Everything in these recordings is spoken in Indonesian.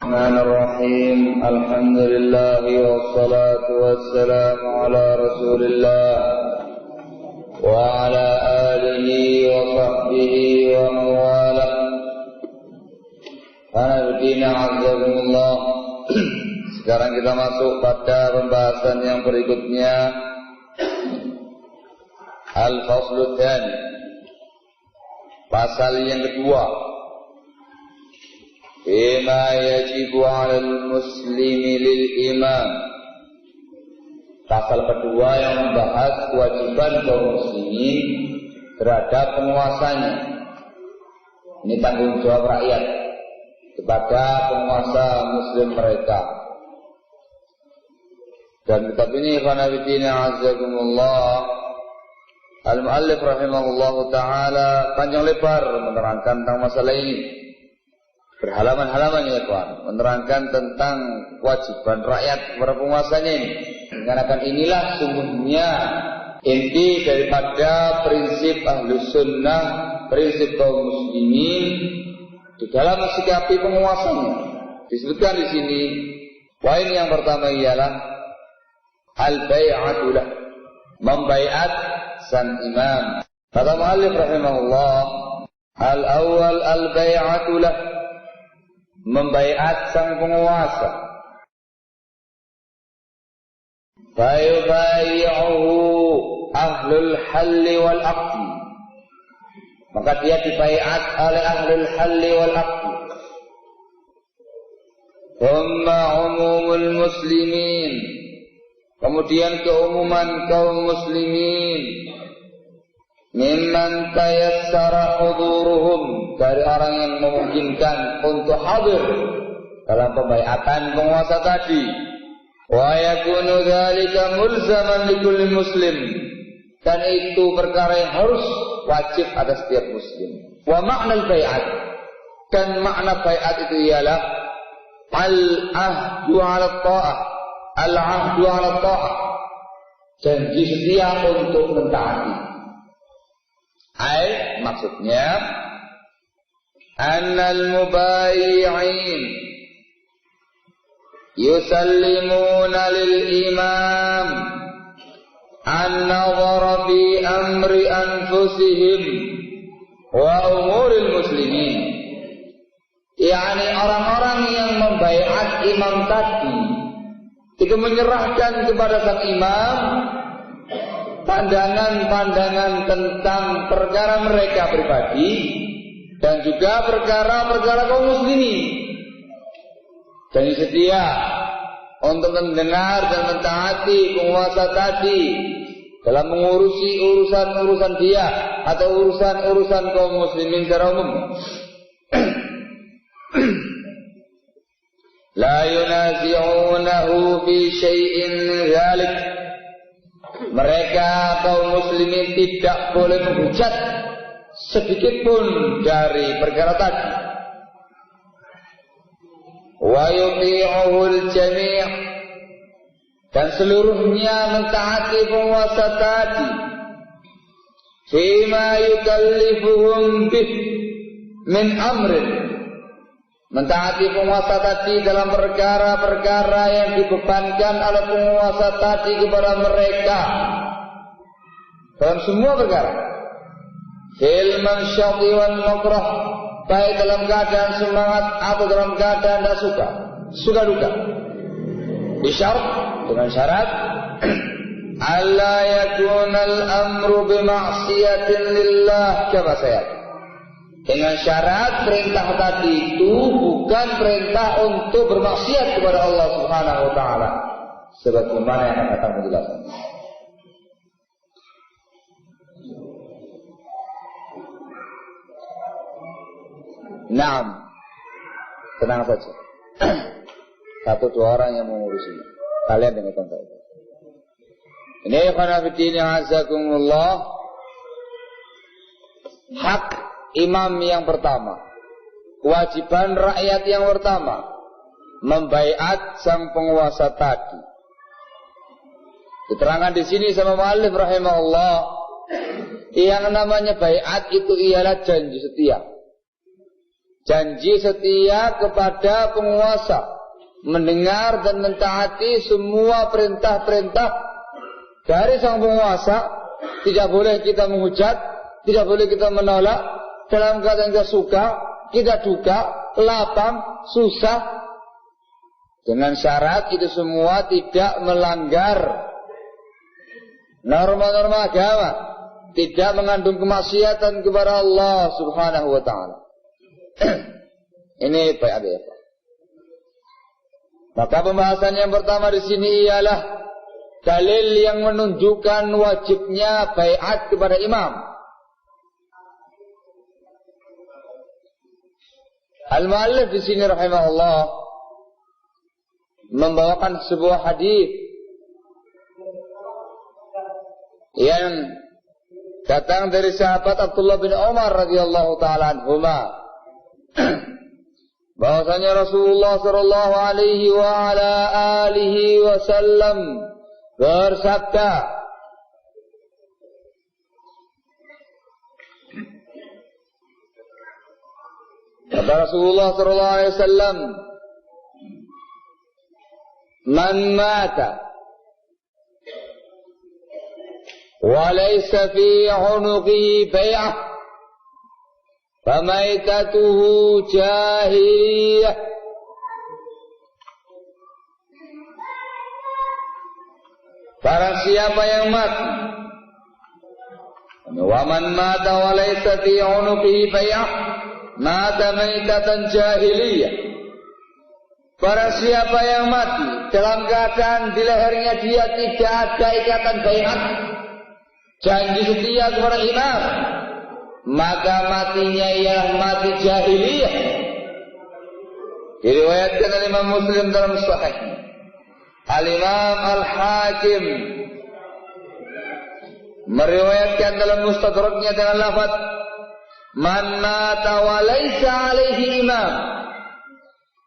Bismillahirrahmanirrahim. Alhamdulillah wassalatu wassalamu ala Rasulillah wa ala alihi wa sahbihi wa mawalah. Hadirin azakumullah. Sekarang kita masuk pada pembahasan yang berikutnya. Al-Faslu Tsani. Pasal yang kedua. Bima yajibu 'alal muslimi lil imam. Pasal kedua yang membahas kewajiban kaum muslimin terhadap penguasanya. Ini tanggung jawab rakyat kepada penguasa muslim mereka. Dan kitab ini Fanabidina azakumullah, Al-Mu'allif rahimahullahu ta'ala panjang lebar menerangkan tentang masalah ini. Berhalaman-halaman ya kawan, menerangkan tentang kewajiban rakyat kepada penguasanya ini. Dikarenakan inilah sungguhnya inti daripada prinsip Ahlus Sunnah, prinsip kaum muslimin di dalam mensikapi penguasanya. Disebutkan di sini, poin yang pertama ialah al-bai'atulah, membaiat sang imam. Kata mu'allif rahimahullah, al-awwal al-bai'atulah, membaiat sang penguasa. Fayubai'uhu ahlul halli wal aqdi, maka dia dibaiat oleh ahlul halli wal aqdi. Thumma umumul muslimin, kemudian keumuman kaum muslimin. Mimman tayassara huduruhum, dari orang yang memungkinkan untuk hadir dalam pembaiatan penguasa tadi. Wa yakunu dzalika mulzaman likulli muslim, dan itu perkara yang harus wajib atas setiap muslim. Wa makna baiat, dan makna baiat itu ialah al-ahdu 'ala ta'ah, al-ahdu 'ala ta'ah, janji setia untuk mentaati. Maksudnya annal mubai'in yusallimuna lil imam an-nazara fi amri anfusihim wa umuril muslimin. Yani orang-orang yang membaiat imam tadi itu menyerahkan kepada sang imam pandangan-pandangan tentang perkara mereka pribadi dan juga perkara-perkara kaum muslimin. Dan setia untuk mendengar dan mentaati penguasa tadi dalam mengurusi urusan-urusan dia atau urusan-urusan kaum muslimin secara umum. La yunazi'unahu fi syai'in dzalik. Mereka kaum muslimin tidak boleh menghujat sedikit pun dari perkara tadi. Wa yuti'uhul jami', dan seluruhnya mentaati penguasa tadi. Fima yukallifuhum bih min amrin, mentaati penguasa tadi dalam perkara-perkara yang dibebankan oleh penguasa tadi kepada mereka, dalam semua perkara. Fil mansyati wal makrah, baik dalam keadaan semangat atau dalam keadaan tidak suka duka. Bisyarat, dengan syarat alla yakunal amru bima'siyatin lillah kama sayati. Dengan syarat perintah tadi itu bukan perintah untuk bermaksiat kepada Allah Subhanahu wa taala, sebagaimana yang akan menjelaskan. Naam, tenang saja. Satu dua orang yang mengurusinya. Kalian dengarkan saya. Ini khanafiddin azakumullah, hak imam yang pertama, kewajiban rakyat yang pertama, membaiat sang penguasa tadi. Diterangkan di sini sama mu'allif rahimahullah, yang namanya baiat itu ialah janji setia. janji setia kepada penguasa, mendengar dan mentaati semua perintah-perintah dari sang penguasa. Tidak boleh kita menghujat, tidak boleh kita menolak dalam keadaan kita suka, kita duka, lapang, susah. Dengan syarat itu semua tidak melanggar norma-norma agama, tidak mengandung kemaksiatan kepada Allah Subhanahu wa taala. Ini baiat ya, Pak. Maka pembahasan yang pertama di sini ialah dalil yang menunjukkan wajibnya baiat kepada imam. Al-Mu'allif di sini rahimahullah membawakan sebuah hadis yang datang dari sahabat Abdullah bin Umar radhiyallahu taala anhuma, bahwasanya Rasulullah sallallahu alaihi wa ala alihi wasallam bersabda, kata Rasulullah sallallahu alaihi wasallam, man mata wa laysa fi 'unuqihi bai'ah famaitatuhu jahiliyah. Barang siapa yang mati, wa man mata wa laysa fi 'unuqihi bai'ah mata maitatan jahiliyah. Barang siapa yang mati dalam keadaan di lehernya dia tidak ada ikatan baiat, janji setia kepada imam, maka matinya ialah mati jahiliyah. Diriwayatkan oleh Imam Muslim dalam Sahih, Al-Imam Al-Hakim meriwayatkan dalam Mustadraknya dengan lafaz man mata wa laysa alaihi imam,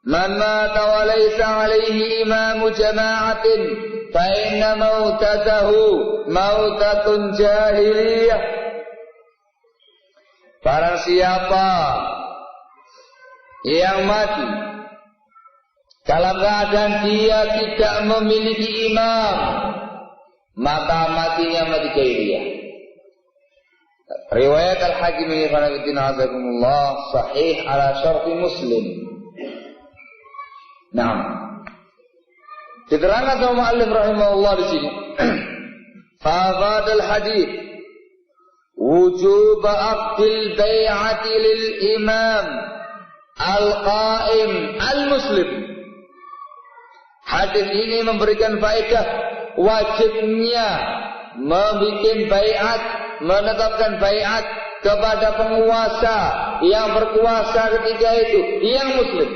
man mata wa laysa alaihi imamu jama'atin fa inna mautatahu mautatun jahiliyah. Barang siapa yang mati dalam keadaan dia tidak memiliki imam, maka matinya mati jahiliyah. Riwayat Al-Hakim ini azakumullah sahih ala syarti Muslim. Nah, diterangkan sama mu'allif rahimahullah di sini. Fadal hadis wujub aqdil bai'ati lil imam al-qa'im al-muslim. Hadis ini memberikan faedah wajibnya membuat bai'at, menetapkan bai'at kepada penguasa yang berkuasa ketika itu, yang muslim.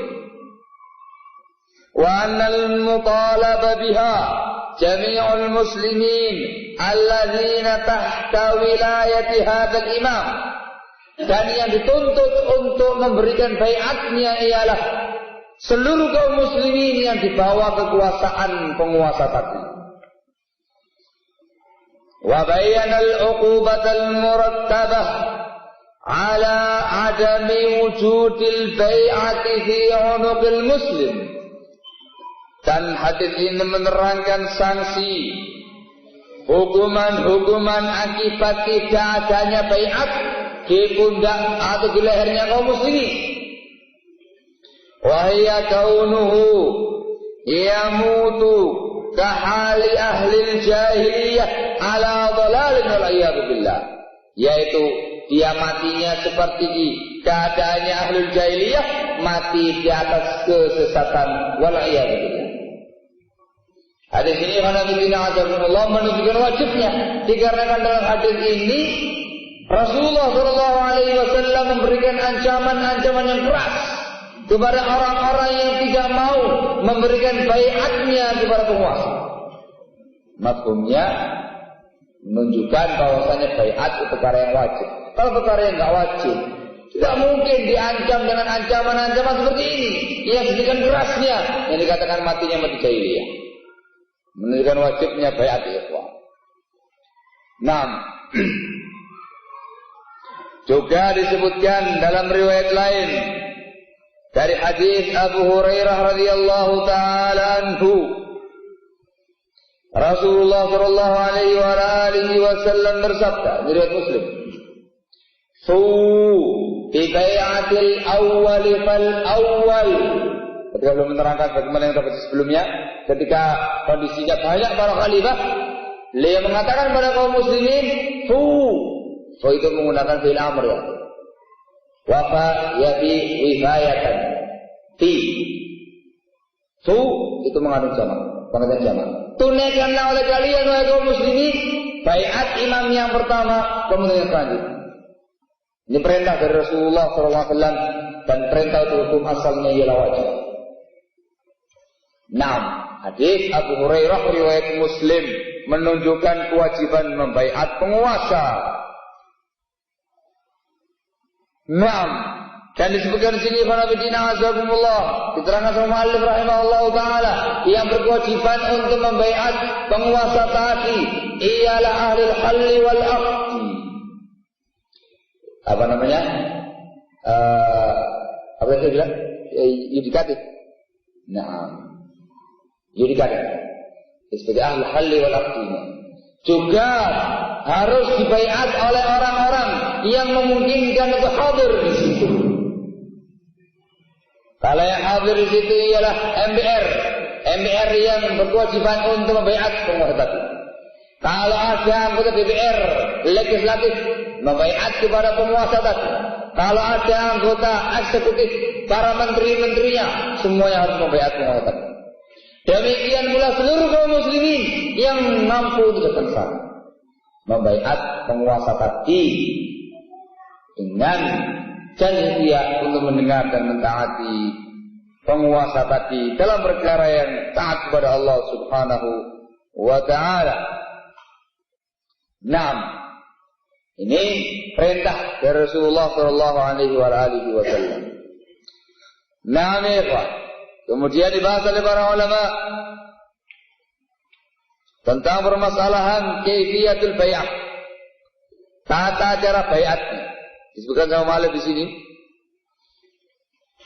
Wa annal mutalaba biha jami'ul muslimin alladzina tahta wilayati hadzal imam. Dan yang dituntut untuk memberikan bai'atnya ialah seluruh kaum muslimin yang di bawah kekuasaan penguasa tadi. Wa bayyana al-'uqubata al-murattabah ala 'adami wujudil bai'ati fi 'unuqil muslim. Dan hadis ini menerangkan sanksi, hukuman-hukuman akibat tidak adanya bai'at di pundak atau di lehernya kaum muslimin. Wa hiya kaunuhu yamutu kahali ahli jahiliyah ala dhalalin wal iyad billah, yaitu dia matinya seperti keadaannya ahli jahiliyah, mati di atas kesesatan wal iyad billah. Hadis ini Allah menunjukkan wajibnya, dikarenakan dalam hadis ini Rasulullah SAW memberikan ancaman-ancaman yang keras kepada orang-orang yang tidak mau memberikan bai'atnya kepada penguasa. Mafhumnya menunjukkan bahwasanya bai'at itu perkara yang wajib. Kalau perkara yang tidak wajib, tidak mungkin diancam dengan ancaman-ancaman seperti ini yang sedemikian kerasnya, yang dikatakan matinya mati jahiliyah. Menunjukkan wajibnya bai'at ikhwan. 6. Juga disebutkan dalam riwayat lain dari hadis Abu Hurairah radhiyallahu taala anhu, Rasulullah sallallahu alaihi wasallam bersabda, riwayat Muslim, "Fu bi bai'atil awwal fal awwal." Ketika belum menerangkan bagaimana yang terjadi sebelumnya, ketika kondisinya banyak para khalifah, beliau mengatakan kepada kaum muslimin, "Fu." Fu itu menggunakan fi'il amr ya. Wafa yabi wifayatan. Fi. Fu itu mengandung jamak, pengertian jamak. Tunaikanlah oleh kalian wahai kaum muslimin baiat imam yang pertama, kemudian selanjutnya. Ini perintah dari Rasulullah SAW dan perintah itu hukum asalnya ialah wajib. 6. Hadis Abu Hurairah riwayat Muslim menunjukkan kewajiban membaiat penguasa. 6. Dan disebutkan di sini para bidina azakumullah, diterangkan sama muallif rahimahullah taala, yang berkewajiban untuk membaiat penguasa tadi ialah ahli halli wal aqdi. Apa namanya? Apa yang saya bilang? Yudikatif. Yudikatif. Sebagai ahli halli wal aqdi. Juga harus dibaiat oleh orang-orang yang memungkinkan untuk hadir di situ. Kalau yang hadir di situ ialah MPR yang berkewajiban untuk membaiat penguasa tadi. Kalau ada anggota DPR, legislatif, membaiat kepada penguasa tadi. Kalau ada anggota eksekutif, para menteri-menterinya, semuanya harus membaiat penguasa tadi. Demikian pula seluruh kaum muslimin yang mampu untuk datang sana, membaiat penguasa tadi dengan janji dia untuk mendengar dan mentaati penguasa tadi dalam perkara yang taat kepada Allah Subhanahu wa taala. 6. Ini perintah dari Rasulullah sallallahu alaihi wasallam. 6. Kemudian dibahas oleh para ulama tentang permasalahan kaifiyatul bai'ah, tata cara bai'atnya. Disebutkan sama Malik di sini.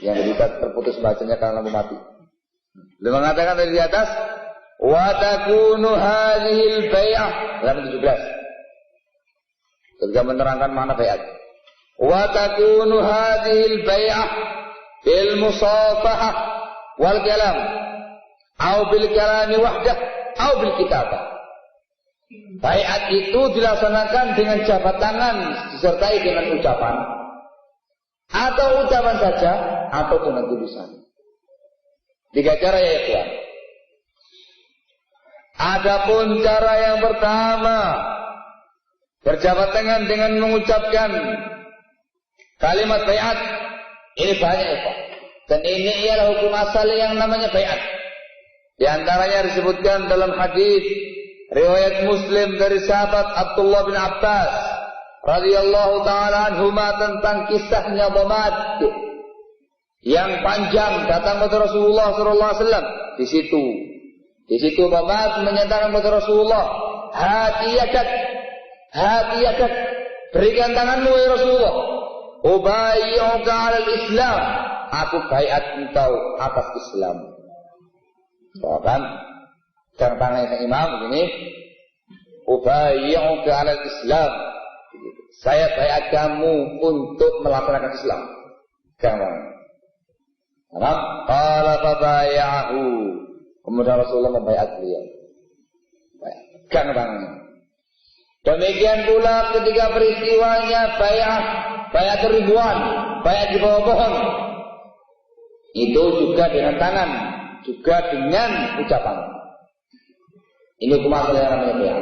Yang kita terputus bacanya karena lampu mati. Beliau mengatakan dari atas, wa takunu hadhil bai'ah, halaman 17. Ketika menerangkan makna bai'at. Wa takunu hadhil bai'ah bil musafahah wal kalam, au bil kalami wahdah, au bil kitabah. Baiat itu dilaksanakan dengan jabat tangan disertai dengan ucapan, atau ucapan saja, atau dengan tulisan. 3 cara ya ikhwan. Adapun cara yang pertama, berjabat tangan dengan mengucapkan kalimat baiat, ini banyak ya Pak. Dan ini ialah hukum asal yang namanya baiat. Di antaranya disebutkan dalam hadis riwayat Muslim dari sahabat Abdullah bin Abbas radhiyallahu taala anhuma tentang kisahnya Dhamad yang panjang datang kepada Rasulullah sallallahu alaihi wasallam. Di situ Dhamad menyatakan kepada Rasulullah, "Hatiyakat, berikan tanganmu ya Rasulullah. Ubayyuka 'alal Islam." Aku baiat engkau atas Islam. Kan? Jangan tangan sang imam begini. Ubayyuka 'alal Islam. Saya baiat kamu untuk melaksanakan Islam. Jangan. Karena qala fabayyahu. Kemudian Rasulullah membaiat beliau. Pegang tangannya. Demikian pula ketika peristiwanya baiat ribuan, baiat di bawah pohon. Itu juga dengan tangan, juga dengan ucapan. Ini hukum asal yang namanya baiat.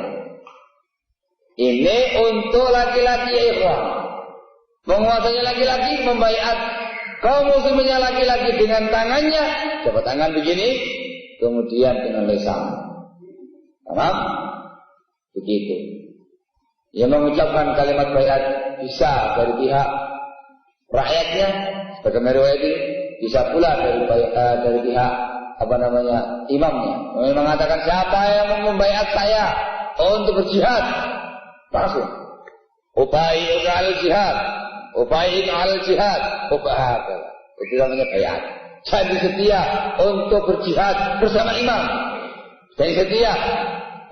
Ini untuk laki-laki ikhwan. Penguasanya laki-laki membaiat kaum musliminnya laki-laki dengan tangannya, jabat tangan begini, kemudian dengan lisan. Paham? Begitu. Yang mengucapkan kalimat baiat bisa dari pihak rakyatnya, sebagai riwayat ini, bisa pula dari pihak imamnya. Mengatakan siapa yang mau membaiat saya untuk berjihad, langsung ubayyuka al jihad, ubayyuka al jihad, Itu namanya bayat. Janji setia untuk berjihad bersama imam. Janji setia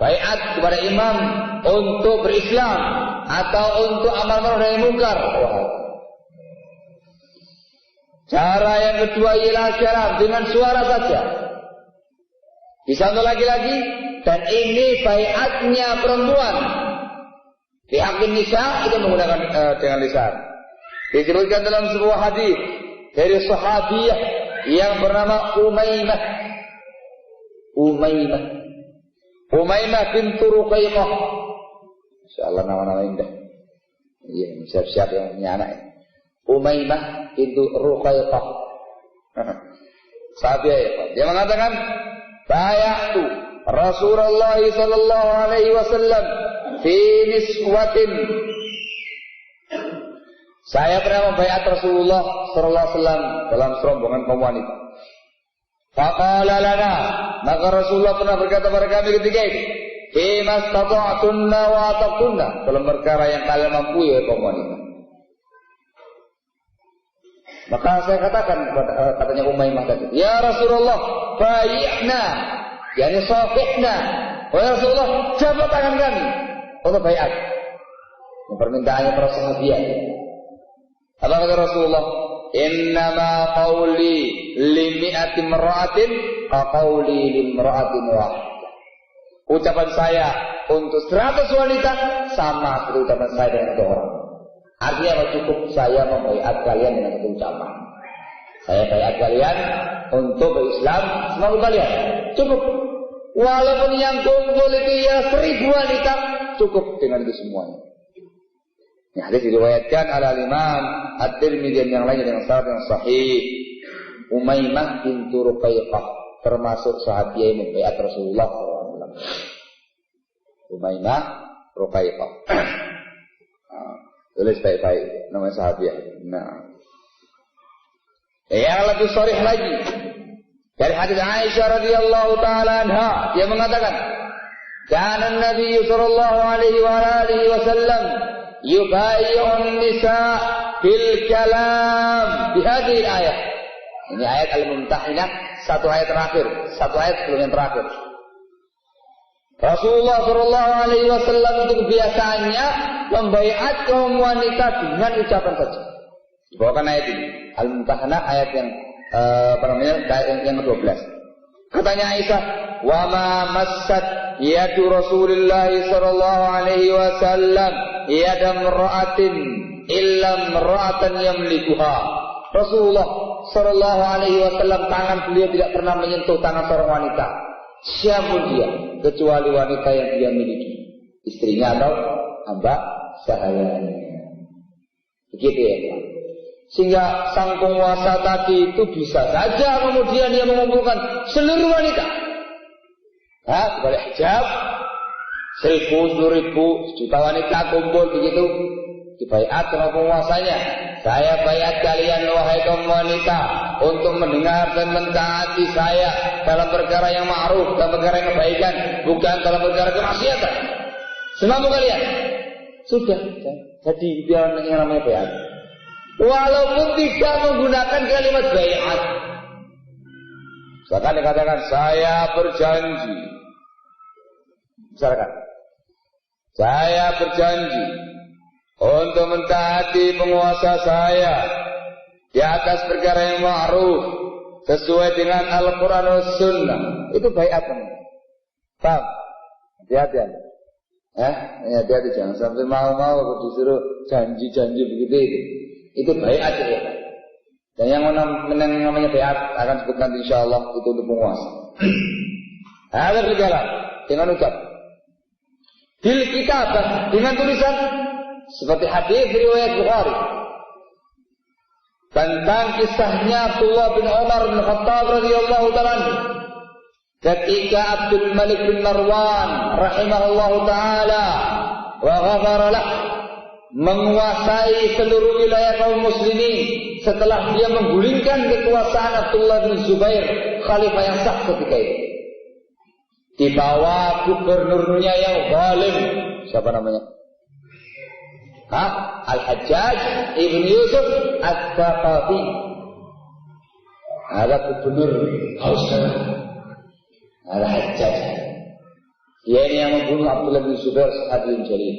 bayat kepada imam untuk berislam atau untuk amal ma'ruf nahi munkar. Cara yang kedua ialah cara dengan suara saja. Bisa untuk laki-laki dan ini bayatnya perempuan. Pihak nisa itu menggunakan dengan lisan. Disebutkan dalam sebuah hadis dari sahabiyah yang bernama Umaymah bintu Ruqayyah. Insyaallah nama-nama indah. Iya, siap-siap yang punya anak. Umaymah bintu Ruqayyah. Sahabiyah ya, dia mengatakan, "Bayatu Rasulullah sallallahu alaihi wasallam fi niswatin." Saya pernah membayat Rasulullah sallallahu alaihi wasallam dalam serombongan kaum wanita. Faqala lana, maka Rasulullah pernah berkata kepada kami ketika itu, "Fima stata'tunna wa ataqtunna," dalam perkara yang kalian mampu ya kaum wanita. Maka saya katakan katanya Umaymah tadi, "Ya Rasulullah, bayi'na," yakni safihna. Wahai Rasulullah, jabat tangan kami untuk bayat. Permintaannya para sahabat. Apa kata Rasulullah? Innama qawli limi'ati imra'atin qawli limra'atin wahidah. Ucapan saya untuk 100 wanita sama seperti ucapan saya dengan satu orang. Artinya apa? Cukup saya membaiat kalian dengan satu ucapan. Saya baiat kalian untuk berislam semua kalian. Cukup. Walaupun yang kumpul itu ya 1000 wanita, cukup dengan itu semuanya. Ini hadis diriwayatkan oleh Imam At-Tirmidzi yang lainnya dengan sanad yang sahih. Umaymah bintu Ruqayyah termasuk sahabat yang membaiat Rasulullah SAW. Umaymah Ruqayyah. Tulis baik-baik nama sahabat. Nah, yang lebih sharih lagi dari hadis Aisyah radhiyallahu taala anha, dia mengatakan, "Kana Nabi sallallahu alaihi wa alihi wasallam yubayyi'un nisa bil kalam." Di hadhihi ayat. Ini ayat Al-Mumtahinah, satu ayat terakhir, satu ayat sebelum yang terakhir. Rasulullah sallallahu alaihi wasallam itu kebiasaannya membaiat kaum wanita dengan ucapan saja. Dibawakan ayat ini, Al-Mumtahinah ayat yang yang ke-12. Katanya Aisyah, "Wa ma massat yadu Rasulillah sallallahu alaihi wasallam yadam ra'atin illa ra'atan yamlikuha." Rasulullah sallallahu alaihi wasallam tangan beliau tidak pernah menyentuh tangan seorang wanita. Siapapun dia, kecuali wanita yang dia miliki, istrinya atau hamba sahayanya. Begitu ya. Sehingga sang penguasa tadi itu bisa saja kemudian dia mengumpulkan seluruh wanita. Boleh hijab 1000, 2000, sejuta wanita kumpul begitu, dibaiat sama penguasanya. Saya baiat kalian wahai kaum wanita untuk mendengar dan mentaati saya dalam perkara yang ma'ruf, dalam perkara yang kebaikan, bukan dalam perkara kemaksiatan. Semampu kalian. Sudah, jadi biar yang namanya baiat. Walaupun tidak menggunakan kalimat baiat. Misalkan dikatakan saya berjanji. Misalkan saya berjanji untuk mentaati penguasa saya di atas perkara yang ma'ruf sesuai dengan Al-Quran dan Sunnah. Itu baiat namanya. Paham? Hati-hati. Hati-hati, jangan sampai mau-mau disuruh janji-janji begitu itu. Itu baiat ya. Dan yang namanya baiat akan sebut nanti insyaallah itu untuk penguasa. Ada berjalan dengan ucap. Bil kitabah dengan tulisan seperti hadis riwayat Bukhari tentang kisahnya Abdullah bin Umar bin Khattab radhiyallahu taala ketika Abdul Malik bin Marwan rahimahullahu taala wa ghafara lah menguasai seluruh wilayah kaum muslimin setelah dia menggulingkan kekuasaan Abdullah bin Zubair, khalifah yang sah ketika itu. Di bawah gubernurnya yang zalim, siapa namanya? Al-Hajjaj Ibn Yusuf Al-Thaqafi. ada gubernur Hausana, ada Hajjaj. Dia ini yang membunuh Abdullah bin Zubair sahabat Jalil.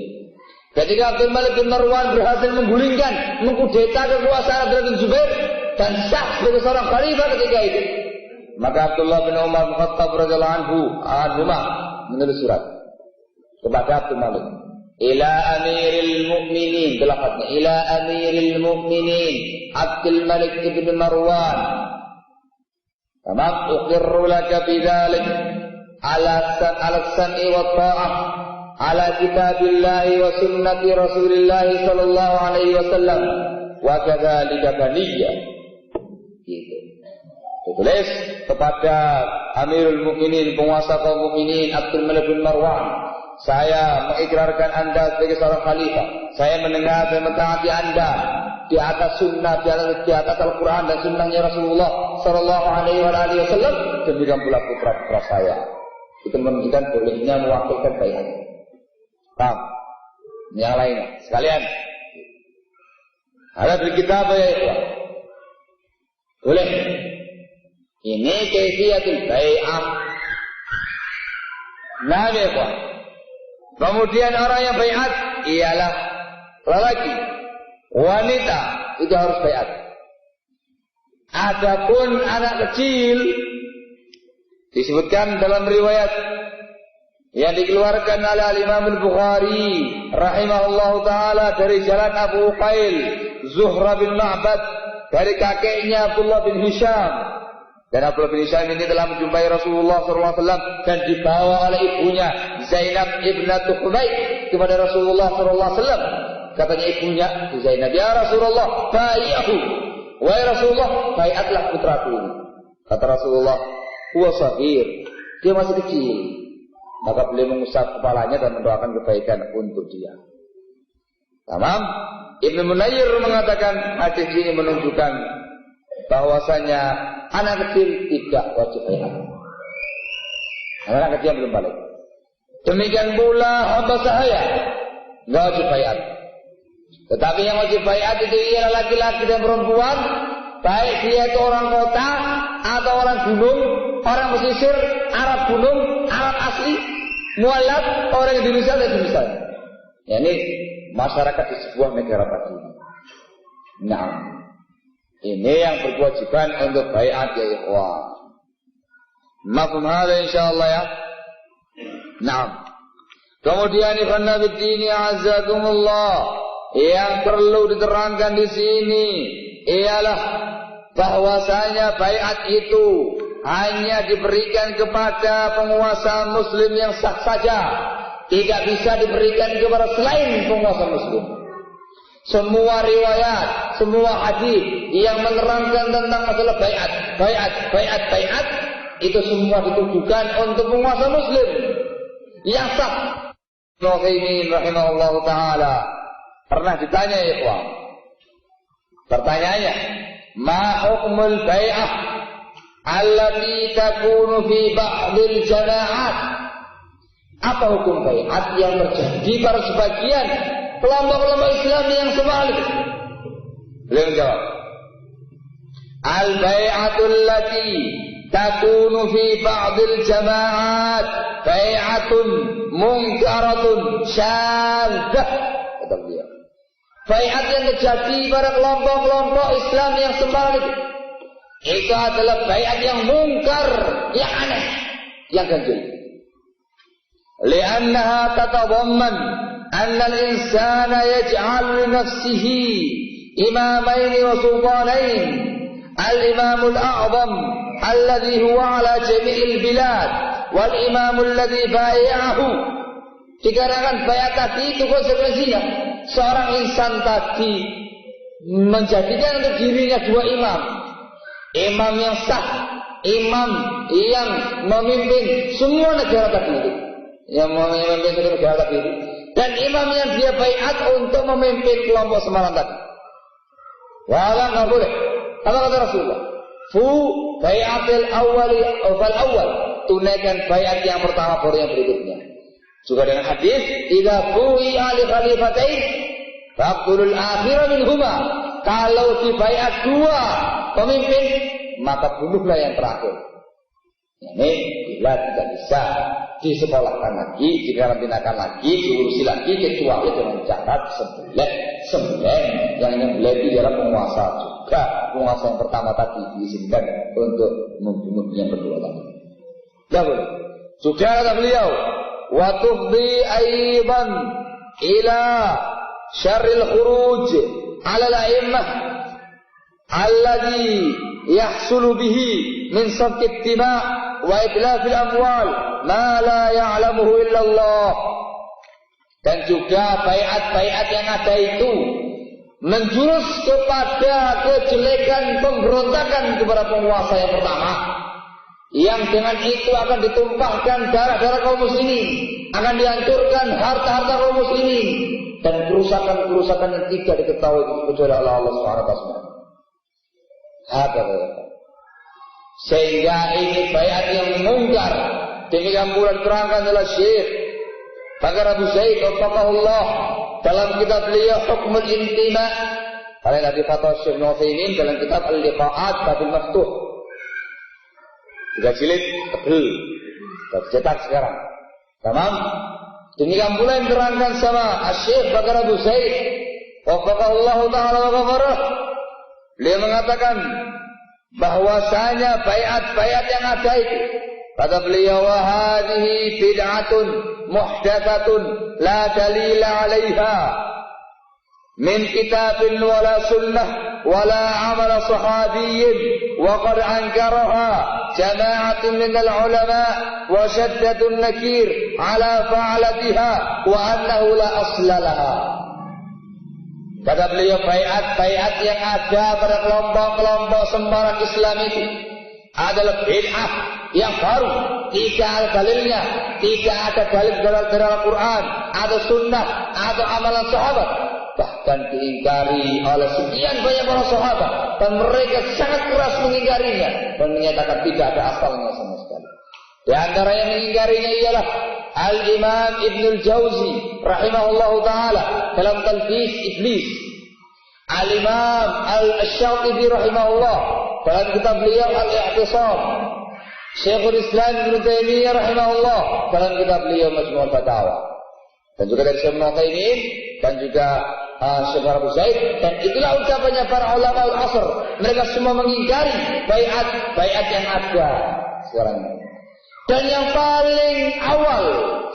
Ketika Abdul Malik bin Marwan berhasil menggulingkan, mengkudeta kekuasaan Abdullah bin Zubair dan sah sebagai seorang khalifah ketika itu, maka Abdullah bin Umar bin Khattab radhiyallahu anhu menulis surat kepada Abdul Malik, ila amiril mu'minin, lafaznya ila amiril mu'minin Abdul Malik bin Marwan, tamam, uqirru laka bidzalik ala sam'i wa ta'ah ala kitabillahi wa sunnati Rasulillah sallallahu alaihi wasallam wa kadzalika baniyya. Gitu. Ditulis kepada Amirul Mukminin, penguasa kaum mukminin Abdul Malik bin Marwan, saya mengikrarkan Anda sebagai seorang khalifah. Saya mendengar dan mentaati Anda di atas sunnah, di atas Al-Quran dan sunnahnya Rasulullah sallallahu alaihi wasallam. Demikian pula putra-putra saya. Itu menunjukkan bolehnya mewakilkan bayat. Paham? Yang lainnya sekalian. Ada di kitab ya ikhwan. Boleh. Ini kaifiyatul bai'ah. Nah ya ikhwan. Kemudian orang yang bai'at ialah lelaki, wanita itu harus bai'at. Adapun anak kecil disebutkan dalam riwayat yang dikeluarkan oleh Imam Al-Bukhari rahimahullahu taala dari jalan Abu Uqail Zuhra bin Ma'bad dari kakeknya Abdullah bin Hisham, dan Abdullah bin Hisham ini telah menjumpai Rasulullah SAW dan dibawa oleh ibunya Zainab ibnatu Humaid kepada Rasulullah SAW. Katanya ibunya Zainab, ya Rasulullah, bai'ahu, wahai Rasulullah, bai'atlah putraku ini. Kata Rasulullah, huwa shagir, dia masih kecil. Maka beliau mengusap kepalanya dan mendoakan kebaikan untuk dia. Tamam. Ibnu Munayyir mengatakan hadis ini menunjukkan bahwasanya anak kecil tidak wajib bai'at. Anak kecil belum balik. Demikian pula hamba sahaya enggak wajib bai'at. Tetapi yang wajib bai'at itu ialah laki-laki dan perempuan, baik dia itu orang kota atau orang gunung, orang pesisir, Arab gunung, Arab asli, mualaf, orang Indonesia dan Indonesia. Ya, ini masyarakat di sebuah negara tadi. Nah, ini yang berkewajiban untuk bai'at ya ikhwan. Mafhum hada insyaallah ya. Naam. Kemudian ikhwan Nabi dini azakumullah, yang perlu diterangkan di sini ialah bahwasanya bai'at itu hanya diberikan kepada penguasa muslim yang sah saja, tidak bisa diberikan kepada selain penguasa muslim. Semua riwayat, semua hadis yang menerangkan tentang masalah bai'at itu semua ditujukan untuk penguasa muslim yang sah. Nu'aimin rahimahullahu ta'ala pernah ditanya ya ikhwan, pertanyaannya, ma hukmul bai'ah allati takunu fi ba'dil jama'at? Apa hukum bai'at yang terjadi pada sebagian kelompok-kelompok Islam yang sebalik? Beliau menjawab, al-bai'atul lati takunu fi ba'dil jama'at bai'atun munkaratun syadzah. Kata beliau, bai'at yang terjadi pada kelompok-kelompok Islam yang sebalik itu adalah bai'at yang mungkar, yang aneh, yang ganjil. Li'annaha tatadamman anna al-insana yaj'al li nafsihi imamaini wa sultanain, al-imamul a'zam alladhi huwa ala jami'il bilad wal imamul ladhi bai'ahu. Dikarenakan bai'at tadi itu konsekuensinya seorang insan tadi menjadikan untuk dirinya dua imam. Imam yang sah, imam yang memimpin semua negara tadi itu, yang memimpin semua negara tadi itu, dan imam yang dia bai'at untuk memimpin kelompok semalam tadi. Wala nggak boleh. Apa kata Rasulullah? Fu bai'atil awwali fal awwal, tunaikan bai'at yang pertama baru yang berikutnya. Juga dengan hadis, idza bu'i'a li khalifatain faqtulul akhira minhuma. Kalau dibai'at dua pemimpin, maka bunuhlah yang terakhir. Ini bila tidak bisa disekolahkan lagi, dikarantinakan lagi, diurusi lagi, kecuali dengan syarat sembelih yang nyembelih itu adalah penguasa juga. Penguasa yang pertama tadi diizinkan untuk membunuh yang kedua tadi. Ya boleh. Juga kata beliau, wa tufdi aidan ila syarril khuruj ala al-a'immah alladhi yahsulu bihi min safki ittima' wa itlafil amwal ma la ya'lamuhu illallah. Dan juga baiat-baiat yang ada itu menjurus kepada kejelekan pemberontakan kepada penguasa yang pertama, yang dengan itu akan ditumpahkan darah-darah kaum muslimin, akan dihancurkan harta-harta kaum muslimin, dan kerusakan-kerusakan yang tidak diketahui kecuali Allah Subhanahu wa taala. Sehingga ini bayat yang mungkar. Demikian pula diterangkan oleh Syekh Bakar Abu Zaid Wafaqahullah dalam kitab beliau Hukmul Intima. Kalian ada fatwa Syekh Nu'thaimin dalam kitab Al-Liqa'at Babil Maftuh. 3 jilid tebel, sudah dicetak sekarang. Tamam. Demikian pula yang diterangkan sama Syekh Bakar Abu Zaid Wafaqahullah Ta'ala wa ghafarah. Beliau mengatakan bahwasanya bayat-bayat yang ada itu, kata beliau, wa hadhihi bid'atun muhdatsatun la dalila 'alaiha min kitabin wala sunnah wala 'amala sahabiyyin wa qad ankaraha jama'atun minal ulama wa shaddadun nakir 'ala fa'alatiha wa annahu la asla laha. Kata beliau, bayat-bayat yang ada pada kelompok-kelompok sembarang Islam itu adalah bid'ah yang baru, tidak ada dalilnya, tidak ada dalil dalam Al-Quran atau sunnah atau amalan sahabat, bahkan diingkari oleh sekian banyak para sahabat, dan mereka sangat keras mengingkarinya dan menyatakan tidak ada asalnya sama sekali. Di antara yang mengingkarinya ialah Al-Imam Ibnul Jauzi rahimahullahu ta'ala dalam Talbis Iblis. Al-Imam Al-Syatibi rahimahullah dalam kitab beliau Al-I'tisam. Syekhul Islam Ibnu Taimiyah rahimahullah dalam kitab beliau Majmu' al-Fatawa. Dan juga dari Syekh Nu'thaimin dan juga Syekh Abu Zaid, dan itulah ucapannya para ulama al-asr. Mereka semua mengingkari bayat yang ada sekarang ini. Dan yang paling awal,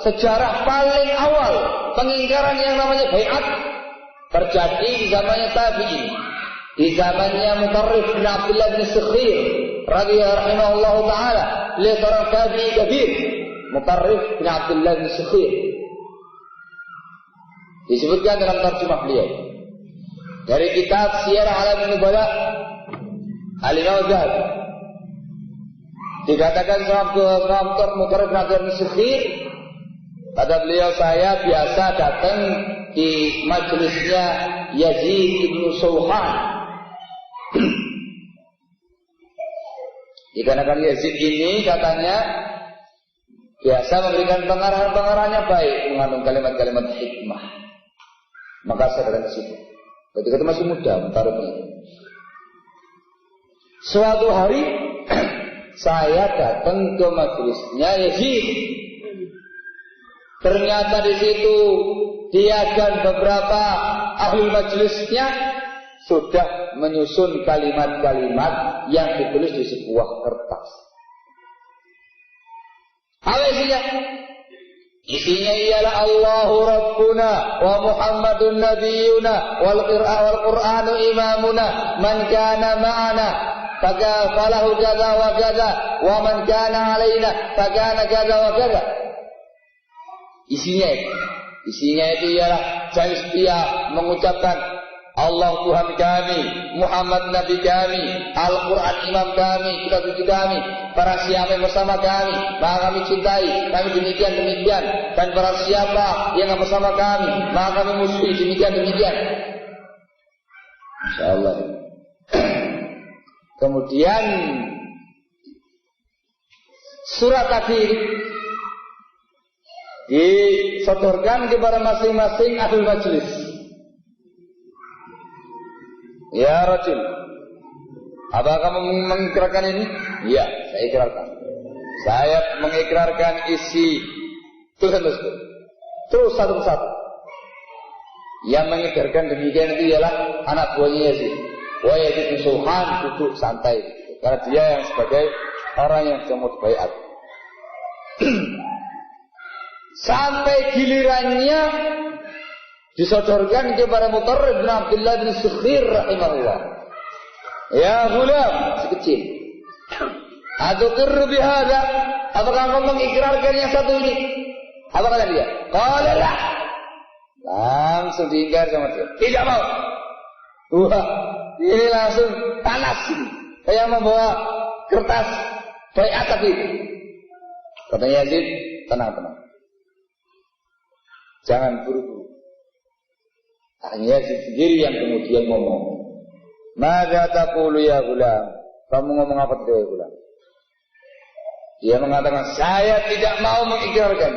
sejarah paling awal pengingkaran yang namanya bai'at terjadi di zamannya tabi'in, di zamannya Mutarrif bin Abdullah bin Sakhir radhiyallahu taala, beliau seorang tabi'i kabir, Mutarrif bin Abdullah bin Sakhir. Disebutkan dalam terjemah beliau dari kitab Siyar A'lamin Nubala Al-Imam Zahabi. Dikatakan Mutarrif bin Abdullah bin Sakhir, kata beliau, saya biasa datang di majelisnya Yazid ibnu Sauhan. Dikarenakan Yazid ini katanya biasa memberikan pengarahan-pengarahannya baik, mengandung kalimat-kalimat hikmah. Maka saya datang ke situ. Ketika itu masih muda, Mutarrifnya. Suatu hari saya datang ke majelisnya Yazid. Ternyata di situ dia dan beberapa ahli majelisnya sudah menyusun kalimat-kalimat yang ditulis di sebuah kertas. Apa isinya? Isinya ialah Allahu Rabbuna wa Muhammadun Nabiyuna wal Qur'anu imamuna man kana ma'ana falahu kadza wa kadza wa man kana alaina fakana kadza wa kadza. Isinya itu ialah saya setia mengucapkan Allah Tuhan kami, Muhammad Nabi kami, Al-Quran Imam kami, kitab suci kami, para siapa yang bersama kami, maka kami cintai, kami demikian, dan para siapa yang bersama kami, maka kami musuhi, demikian. InsyaAllah. Kemudian surat tadi disodorkan kepada masing-masing ahli majlis. Ya rajul, Apa kamu mengikrarkan ini? Iya, saya ikrarkan. Saya mengikrarkan isi terus satu-satu. Yang mengikrarkan demikian itu ialah anak buahnya Yazid. Wa Yazid bin Sulhan duduk santai, karena dia yang sebagai orang yang semut baiat. Sampai gilirannya disodorkan kepada Mutarrif bin Abdullah bin Sukhir rahimahullah. Ya gulam, masih kecil. Atuqirru bihadza? Apakah kamu mengikrarkan yang satu ini? Apa kata dia? Qala la. Langsung diingkar sama dia. Tidak mau. Wah, ini langsung panas. Kayak membawa kertas baiat tadi. Katanya Yazid, tenang. Jangan buru-buru. Hanya Yazid sendiri yang kemudian ngomong. Maka taqulu ya gulam? Kamu ngomong apa tadi ya gulam? Dia mengatakan, saya tidak mau mengikrarkan.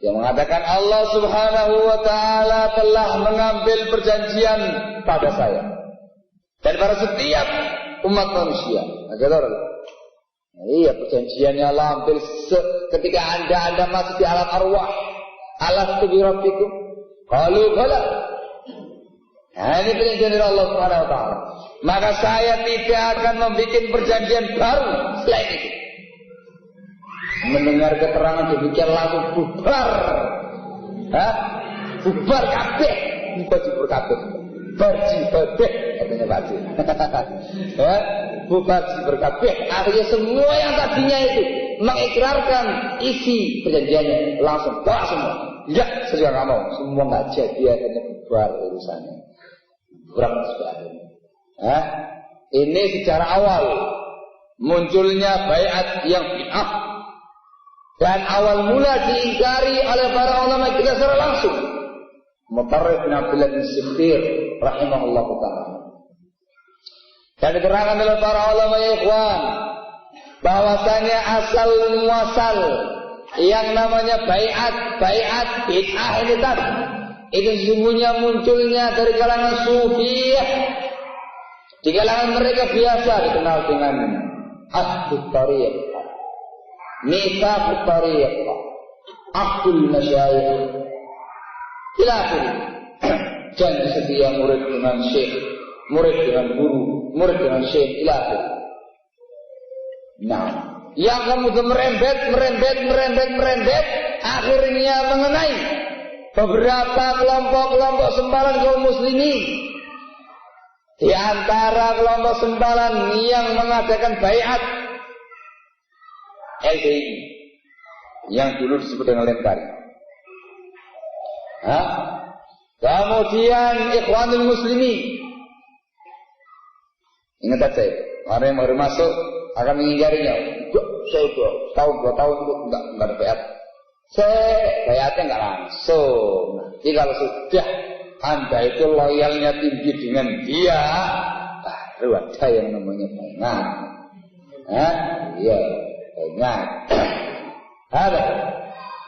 Dia mengatakan Allah subhanahu wa ta'ala telah mengambil perjanjian pada saya dan pada setiap umat manusia. Iya, perjanjiannya Allah ambil ketika anda masih di alam arwah. Alastu bi rabbikum? Qalu bala. Nah, ini perjanjian dari Allah subhanahu wa ta'ala. Maka saya tidak akan membuat perjanjian baru selain itu. Mendengar keterangan demikian langsung bubar. Bubar kabeh. Bubar kabeh. Barji kabeh katanya Pak Haji. Bubar kabeh. Akhirnya semua yang tadinya itu mengikrarkan isi perjanjiannya langsung bawa semua. Ya, saya juga nggak mau. Semua nggak jadi, akhirnya bubar urusannya. Kurang sebagainya. Ini secara awal munculnya baiat yang bid'ah. Dan awal mula diingkari oleh para ulama kita secara langsung. Mutarrif bin Abdullah bin Sukhir rahimahullah ta'ala. Dan diterangkan oleh para ulama ya ikhwan, bahwasanya asal muasal yang namanya baiat bid'ah ini tadi, itu sesungguhnya munculnya dari kalangan sufiyah. Di kalangan mereka biasa dikenal dengan ahlul tariqah, mitsaqut tariqah, akhdul masyayikh, ila akhirih. Janji setia murid dengan syekh, murid dengan guru, murid dengan syekh, ila akhirih. Nah, yang kemudian merembet, akhirnya mengenai beberapa kelompok sempalan kaum muslimin. Di antara kelompok sempalan yang mengadakan baiat LDI yang dulu disebut dengan Lentari. Kemudian Ikhwanul Muslimin. Ingat saya, orang yang baru masuk akan mengingkarinya. Saya udah tahun 2 tahun itu enggak ada baiat. Baiatnya enggak langsung. Jadi kalau sudah Anda itu loyalnya tinggi dengan dia, baru ada yang namanya baiat. Iya, baiat. Ada.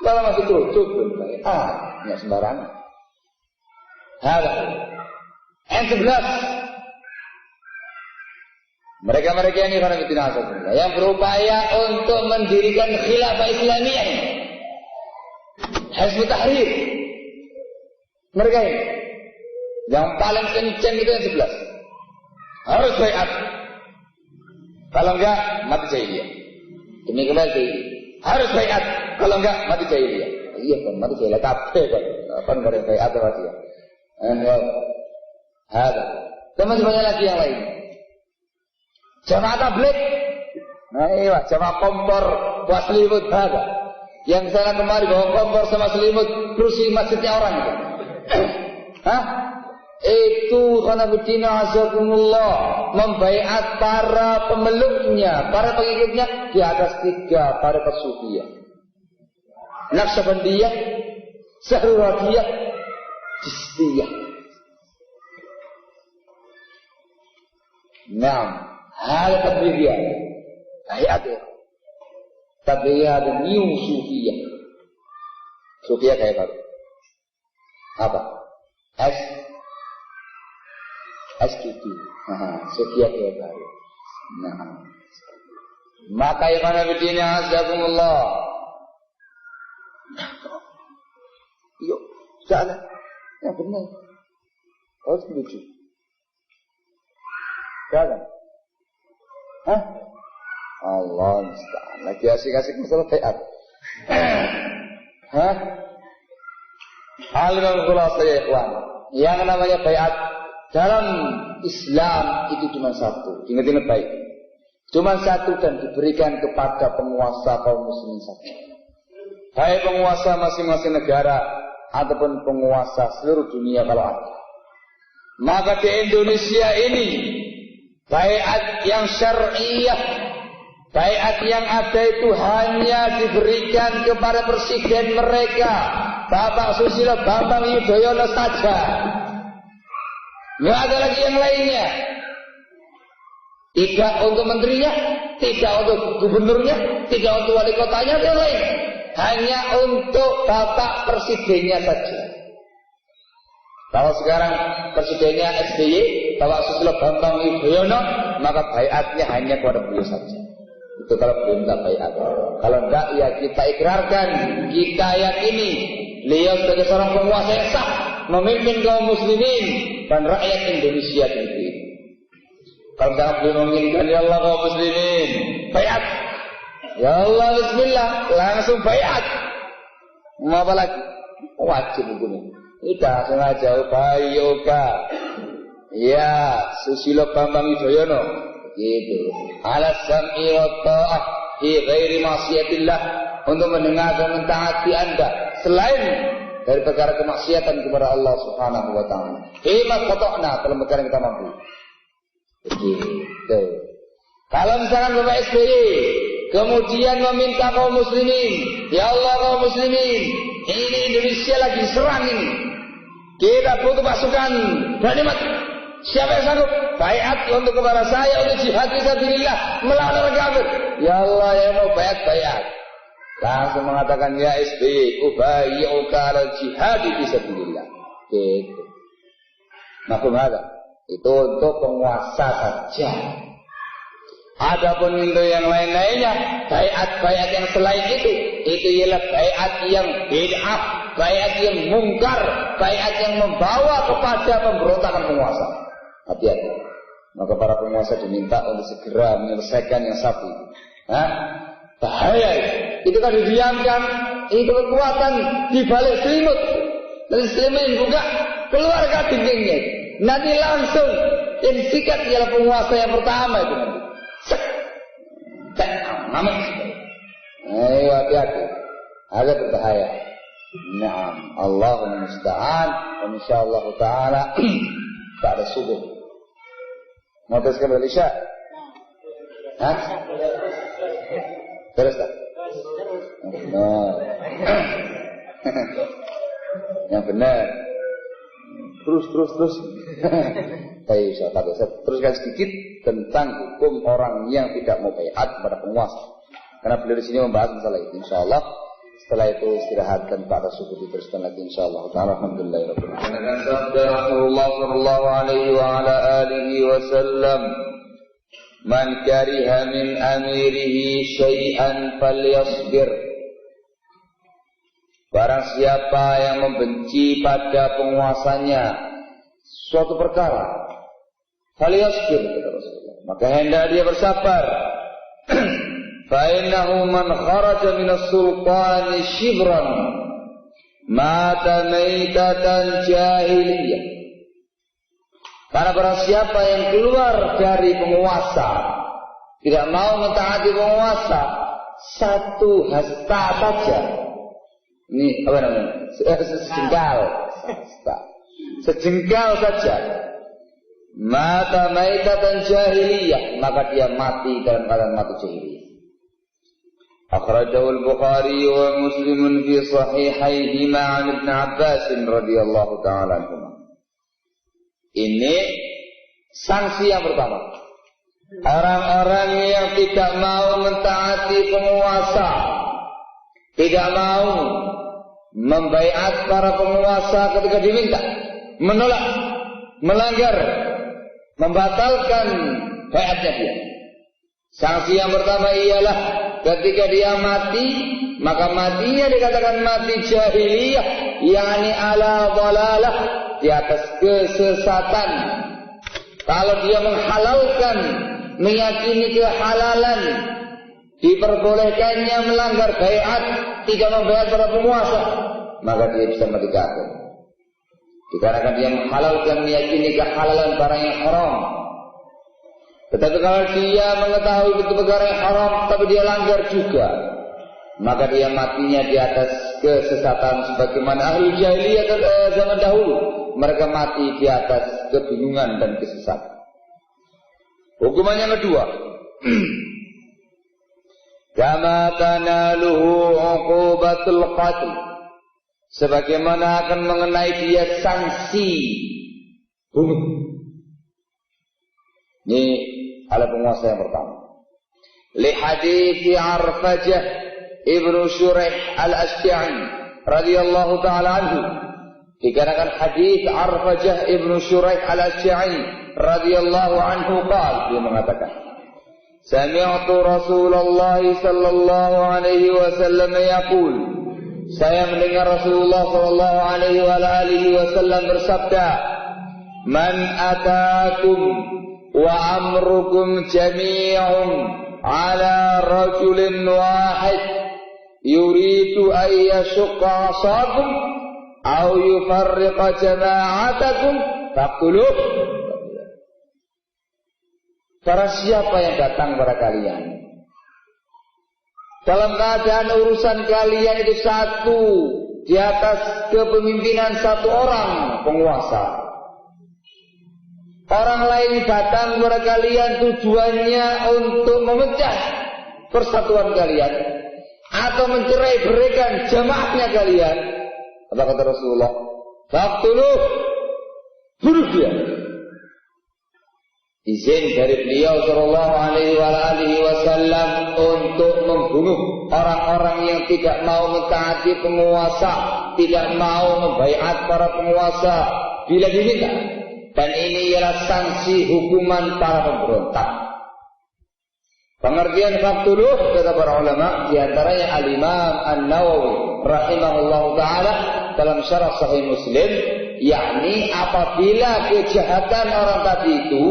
Kalau masih cukup belum baiat, enggak sembarangan. Ada. Yang 11. Mereka-mereka ini yang berupaya untuk mendirikan khilafah Islamiyah, Hizbut Tahrir. Mereka ini yang paling kencang itu yang 11. Harus baiat. Kalau enggak mati jahiliyah. Demi kembali jahiliyah. Harus baiat. Kalau enggak mati jahiliyah. Iya kan, mati jahiliyah kabeh kan. Apa enggak ada baiat apa dia? Ada. Dan masih banyak lagi yang lain. Jamaah tabligh. Nah iya, jamaah kompor buat selimut ada. Yang sana kemari bawa kompor sama selimut berusi masjidnya orang itu. Itu khanabuddina azakumullah membaiat para pemeluknya, para pengikutnya di atas 3 tarekat sufiyah. Naqsabandiyah, Sahrawardiyah, Chistiyah. Hal tabriyah. Baiat ya. Tabriyah dan new sufiyah. Sufiyah kayak apa? SGD. Sekian ya baru. Nah. Maka ikhwan fillah azakumullah. Yuk, jalan. Ya benar. Oh, setuju. Jalan. Hah? Allah musta'an. Lagi asik-asik masalah bai'at. Hah? Alimul khulasa ya ikhwan. Yang namanya bai'at dalam Islam itu cuma satu. Ingat-ingat baik. Cuma satu dan diberikan kepada penguasa kaum muslimin saja. Baik penguasa masing-masing negara ataupun penguasa seluruh dunia kalau ada. Maka di Indonesia ini bai'at yang syar'iyah, bai'at yang ada itu hanya diberikan kepada presiden mereka, Bapak Susilo Bambang Yudhoyono saja. Nggak ada lagi yang lainnya. Tidak untuk menterinya, tidak untuk gubernurnya, tidak untuk wali kotanya, yang lain. Hanya untuk Bapak presidennya saja. Kalau sekarang presidennya SBY, Bapak Susilo Bambang Yudhoyono, maka bai'atnya hanya kepada beliau saja. Itu kalau beliau minta bai'at. Kalau enggak, ya kita ikrarkan, kita yakini beliau sebagai seorang penguasa yang sah, memimpin kaum muslimin dan rakyat Indonesia sendiri. Kalau enggak beliau menginginkan, ya Allah kaum muslimin, bai'at. Ya Allah bismillah, langsung bai'at. Mau apa lagi? Wajib hukumnya. Tidak sengaja yoga. Ya, Susilo Bambang Yudhoyono. Gitu. Ala sam'i wa ta'ah fi ghairi ma'siyatillah, untuk mendengar dan mentaati Anda selain dari perkara kemaksiatan kepada Allah Subhanahu wa taala. Fima qata'na, dalam perkara yang kita mampu. Begitu. Kalau misalkan Bapak SBY kemudian meminta kaum muslimin, ya Allah kaum muslimin, ini Indonesia lagi diserang ini, kita butuh pasukan berani mati. Siapa yang sanggup? Bai'at untuk kepada saya untuk jihad fisabilillah melawan orang kafir. Ya Allah yang mau bai'at. Langsung mengatakan ya SBY, ubayyuka alal jihad fisabilillah. Gitu. Mafhum ada? Itu untuk penguasa saja. Adapun untuk yang lain-lainnya, bai'at yang selain itu ialah bai'at yang bid'ah, bai'at yang mungkar, bai'at yang membawa kepada pemberontakan penguasa. Hati-hati. Maka para penguasa diminta untuk segera menyelesaikan yang satu. Bahaya itu kan didiamkan, itu kekuatan di balik selimut. Dan selimut buka, keluar dindingnya. Nanti langsung yang sikat ialah penguasa yang pertama itu nanti. Ayo hati-hati, ada berbahaya. Naam, Allahumma musta'an. Insyaallah taala pada subuh. Mau teruskan dari Isya? Hah? Terus tak? Yang benar. Terus. Baik, saya teruskan sedikit tentang hukum orang yang tidak mau bai'at kepada penguasa. Karena beliau di sini membahas masalah itu. Insyaallah setelah itu istirahat dan pada subuh diteruskan lagi insyaallah. Alhamdulillahirabbil alamin. Sabda Rasulullah sallallahu alaihi wa ala alihi wasallam, "Man kariha min amirihi syai'an falyasbir." Barang siapa yang membenci pada penguasanya suatu perkara, falyasbir, kata Rasulullah, maka hendak dia bersabar. Fa innahu man kharaja minas sultani shibran mata maitatan jahiliyah. Karena barang siapa yang keluar dari penguasa, tidak mau mentaati penguasa, satu hasta saja. Ini apa namanya? Sejengkal saja. Mata maitatan jahiliyah, maka dia mati dalam keadaan mati jahiliyah. Akhrajahu al-Bukhari wa Muslim fi sahihayhima 'an Ibn Abbas radhiyallahu ta'ala anhu. Ini sanksi yang pertama. Orang-orang yang tidak mau mentaati penguasa, tidak mau membaiat para penguasa ketika diminta, menolak, melanggar, membatalkan baiatnya dia. Sanksi yang pertama ialah ketika dia mati, maka matinya dikatakan mati jahiliyah, yakni ala dhalalah, di atas kesesatan. Kalau dia menghalalkan, meyakini kehalalan, diperbolehkannya melanggar baiat, tidak membaiat para penguasa, maka dia bisa mati kafir. Dikarenakan dia menghalalkan, meyakini kehalalan barang yang haram. Tetapi kalau dia mengetahui itu perkara yang haram, tapi dia langgar juga, maka dia matinya di atas kesesatan sebagaimana ahli jahiliyah zaman dahulu. Mereka mati di atas kebingungan dan kesesatan. Hukuman yang kedua, kama tanaluhu uqubatul qatl, sebagaimana akan mengenai dia sanksi bunuh. Ini adalah penguasa yang pertama. Li hadithi Arfajah ibnu Shuraih al-Ashja'i radhiyallahu ta'ala anhu, dikarenakan hadis Arfajah ibnu Shuraih al-Ashja'i radhiyallahu anhu qala, dia mengatakan, sami'tu Rasulullah sallallahu alaihi wasallam yaqul, saya mendengar Rasulullah sallallahu alaihi wasallam bersabda, man atakum wa amrukum jami'un ala rajulin wahid yuridu an yashqa asakum aw yufarriqa jama'atakum faqtuluh. Para siapa yang datang kepada kalian dalam keadaan urusan kalian itu satu, di atas kepemimpinan satu orang penguasa, orang lain datang kepada kalian tujuannya untuk memecah persatuan kalian atau mencerai-beraikan jamaahnya kalian, apa kata Rasulullah? Faqtuluh, bunuh dia. Izin dari beliau sallallahu alaihi wasallam untuk membunuh orang-orang yang tidak mau mentaati penguasa, tidak mau membaiat para penguasa bila diminta. Dan ini ialah sanksi hukuman para pemberontak. Pengertian faqtuluh kata para ulama, di antaranya Al-Imam An-Nawawi rahimahullahu taala dalam syarah Sahih Muslim, yakni apabila kejahatan orang tadi itu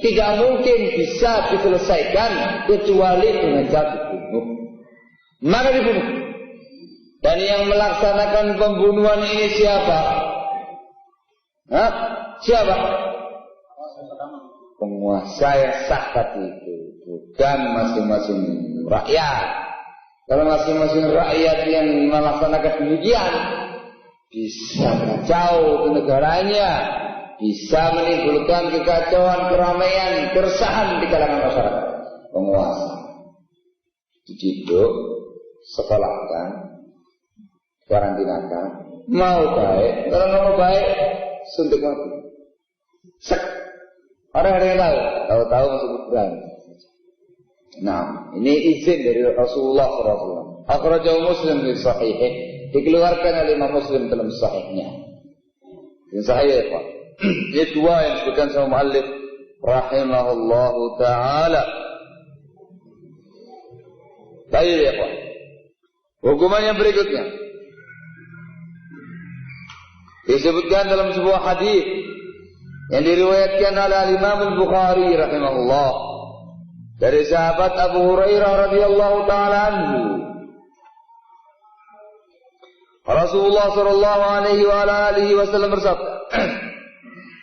tidak mungkin bisa diselesaikan kecuali dengan cara dibunuh, maka dibunuh. Dan yang melaksanakan pembunuhan ini siapa? Siapa? Penguasa yang sah tadi itu, bukan masing-masing rakyat. Kalau masing-masing rakyat yang melaksanakan demikian, bisa kacau ke negaranya, bisa menimbulkan kekacauan, keramaian, keresahan di kalangan masyarakat. Penguasa dididik, sekolahkan, karantinakan, mau baik, kalau nggak mau baik, suntik mati. Sek. Orang ada yang tahu masuk kuburan. Nah, ini izin dari Rasulullah SAW. Akhrajahu Muslim di Sahihnya, dikeluarkan oleh Imam Muslim dalam Sahihnya. Ini Sahih ya Pak. Ini dua yang disebutkan sama muallif rahimahullahu taala. Baik ya Pak. Hukuman yang berikutnya disebutkan dalam sebuah hadis yang diriwayatkan oleh Imam Al-Bukhari rahimahullah dari sahabat Abu Hurairah radhiyallahu taala anhu. Rasulullah sallallahu alaihi wasallam bersabda,